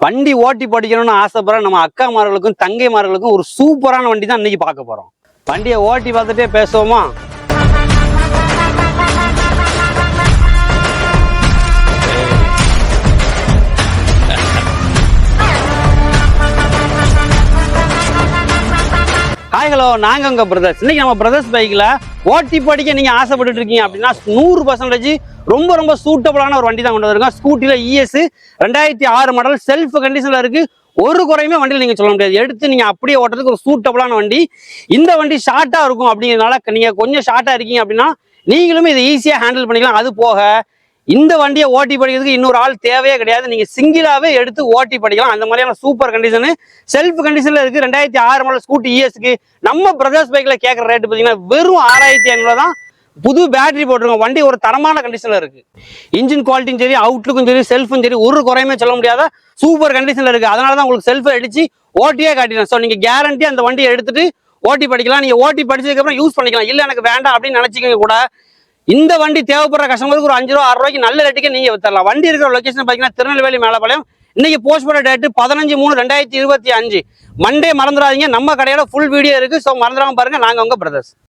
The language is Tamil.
வண்டி ஓட்டி படிக்கணும்னு ஆசைப்படுற நம்ம அக்காமார்களுக்கும் தங்கைமார்களுக்கும் ஒரு சூப்பரான வண்டி தான் இன்னைக்கு பார்க்க போறோம். வண்டியை ஓட்டி பார்த்துட்டே பேசுவோமா? ஹாய் ஹலோ, நாங்க உங்க பிரதர்ஸ். இன்னைக்கு நம்ம பிரதர்ஸ் பைக்ல ஓட்டி படிக்க நீங்க ஆசைப்பட்டு இருக்கீங்க அப்படின்னா 100% ரொம்ப ரொம்ப சூட்டபிளான ஒரு வண்டி தான் கொண்டு வந்திருக்கோம். ஸ்கூட்டில ES 2006 மாடல் செல்ஃப் கண்டிஷன்ல இருக்கு. ஒரு குறையுமே வண்டியில் நீங்க சொல்ல முடியாது. எடுத்து நீங்க அப்படியே ஓட்டுறதுக்கு ஒரு சூட்டபிளான வண்டி. இந்த வண்டி ஷார்ட்டா இருக்கும் அப்படிங்கிறதுனால நீங்க கொஞ்சம் ஷார்ட்டா இருக்கீங்க அப்படின்னா நீங்களுமே இதை ஈஸியா ஹேண்டில் பண்ணிக்கலாம். அது போக இந்த வண்டியை ஓட்டி படிக்கிறதுக்கு இன்னொரு ஆள் தேவையே கிடையாது. நீங்க சிங்கிளாவே எடுத்து ஓட்டி படிக்கலாம். அந்த மாதிரியான சூப்பர் கண்டிஷனு செல்ஃப் கண்டிஷன்ல இருக்கு. 2006 மாடல் ஸ்கூட்டி ESக்கு நம்ம பிரதர்ஸ் பைக்ல கேட்கற ரேட்டு பார்த்தீங்கன்னா வெறும் 6500 தான். புது பேட்டரி போட்டிருக்கோம். வண்டி ஒரு தரமான கண்டிஷன்ல இருக்கு. இன்ஜின் குவாலிட்டியும் சரி, அவுட்லுக்கும் சரி, செல்ஃபும் சரி, ஒரு குறையுமே சொல்ல முடியாத சூப்பர் கண்டிஷன்ல இருக்கு. அதனால தான் உங்களுக்கு செல்ஃபை அடிச்சு ஓட்டியே காட்டினேன். ஸோ நீங்க கேரண்டி அந்த வண்டியை எடுத்துட்டு ஓட்டி படிக்கலாம். நீங்க ஓட்டி படிச்சதுக்கு அப்புறம் யூஸ் பண்ணிக்கலாம். இல்ல எனக்கு வேண்டாம் அப்படின்னு நினைச்சிக்க கூட இந்த வண்டி தேவைப்படுற கஸ்டமருக்கு ஒரு 5 ரூபா 6 ரூபாய்க்கு நல்ல ரேட்டுக்கு நீங்க வித்தரலாம். வண்டி இருக்கிற லொகேஷன் பாத்தீங்கன்னா திருநெல்வேலி மேலப்பாளையம். இன்னைக்கு போஸ்ட் பண்ண டேட் 15/3/2025 மண்டே. மறந்துடாதீங்க. நம்ம கடையோட ஃபுல் வீடியோ இருக்கு. ஸோ மறந்துடாம பாருங்க. நாங்க உங்க பிரதர்ஸ்.